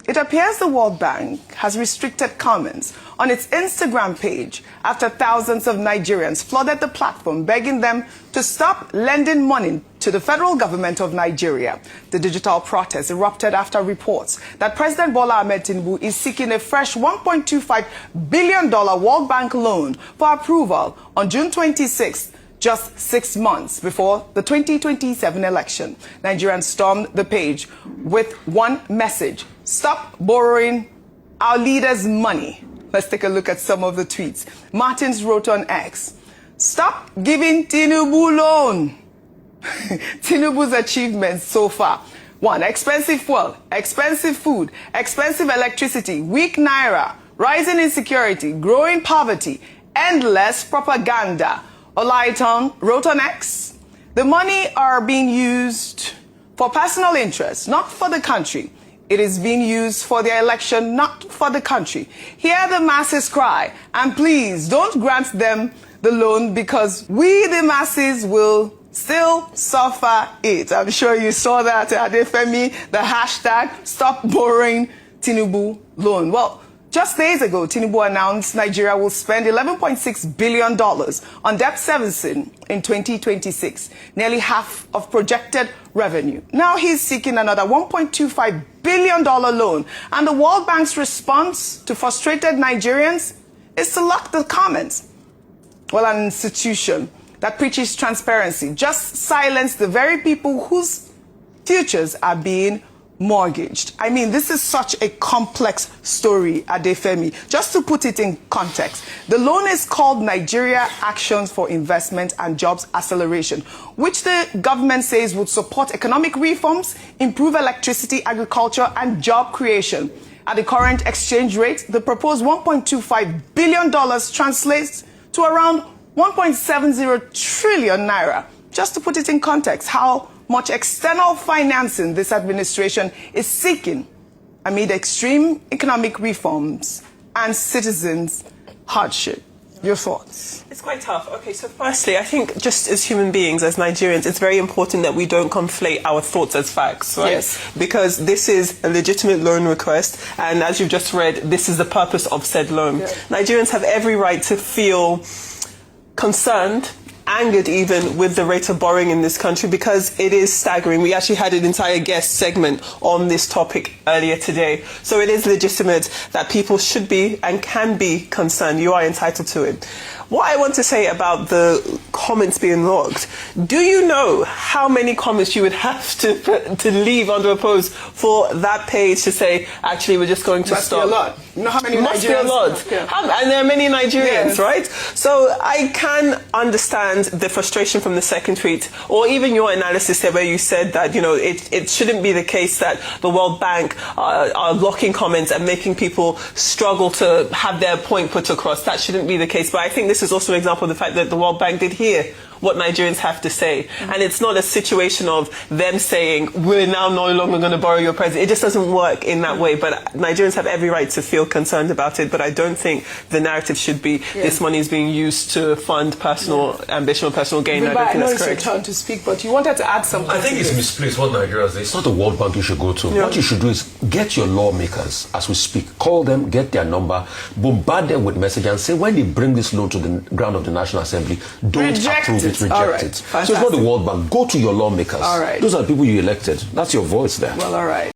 It appears the World Bank has restricted comments on its Instagram page after thousands of Nigerians flooded the platform, begging them to stop lending money to the federal government of Nigeria. The digital protest erupted after reports that President Bola Ahmed Tinubu is seeking a fresh $1.25 billion World Bank loan for approval on June 26th. Just 6 months before the 2027 election. Nigerians stormed the page with one message: stop borrowing our leaders' money. Let's take a look at some of the tweets. Martins wrote on X, stop giving Tinubu loan. Tinubu's achievements so far: 1. Expensive fuel, expensive food, expensive electricity, weak naira, rising insecurity, growing poverty, endless propaganda. Olaiton wrote on X, the money are being used for personal interest, not for the country. It is being used for their election, not for the country. Hear the masses cry, and please don't grant them the loan because we, the masses, will still suffer it. I'm sure you saw that, Adefemi, the hashtag, stop borrowing Tinubu loan. Well, just days ago, Tinubu announced Nigeria will spend $11.6 billion on debt servicing in 2026, nearly half of projected revenue. Now he's seeking another $1.25 billion loan, and the World Bank's response to frustrated Nigerians is to lock the comments. Well, an institution that preaches transparency just silenced the very people whose futures are being mortgaged. I mean, this is such a complex story, Adefemi. Just to put it in context, the loan is called Nigeria Actions for Investment and Jobs Acceleration, which the government says would support economic reforms, improve electricity, agriculture, and job creation. At the current exchange rate, the proposed $1.25 billion translates to around 1.70 trillion naira. Just to put it in context, how much external financing this administration is seeking amid extreme economic reforms and citizens' hardship. Your thoughts? It's quite tough. Okay, so firstly, I think just as human beings, as Nigerians, it's very important that we don't conflate our thoughts as facts, right? Yes. Because this is a legitimate loan request, and as you've just read, this is the purpose of said loan. Yeah. Nigerians have every right to feel concerned, angered even, with the rate of borrowing in this country, because it is staggering. We actually had an entire guest segment on this topic earlier today. So it is legitimate that people should be and can be concerned. You are entitled to it. What I want to say about the comments being locked, do you know how many comments you would have to leave under a post for that page to say, actually, we're just going to stop? Must be a lot. You know how many Must be a lot. Yeah. And there are many Nigerians, yes, right? So I can understand the frustration from the second tweet, or even your analysis there where you said that, you know, it shouldn't be the case that the World Bank are locking comments and making people struggle to have their point put across. That shouldn't be the case. But I think this is also an example of the fact that the World Bank did hear what Nigerians have to say. Mm-hmm. And it's not a situation of them saying, we're now no longer going to borrow your president. It just doesn't work in that way. But Nigerians have every right to feel concerned about it. But I don't think the narrative should be this money is being used to fund personal ambition or personal gain. I know it's your turn to speak, but you wanted to add something. I think it's misplaced what Nigerians say. It's not the World Bank you should go to. Yeah. What you should do is get your lawmakers as we speak. Call them, get their number, bombard them with messages and say, when they bring this loan to the ground of the National Assembly, don't approve it. Reject it. So it's not the World Bank. Go to your lawmakers. All right. Those are the people you elected. That's your voice there. Well, all right.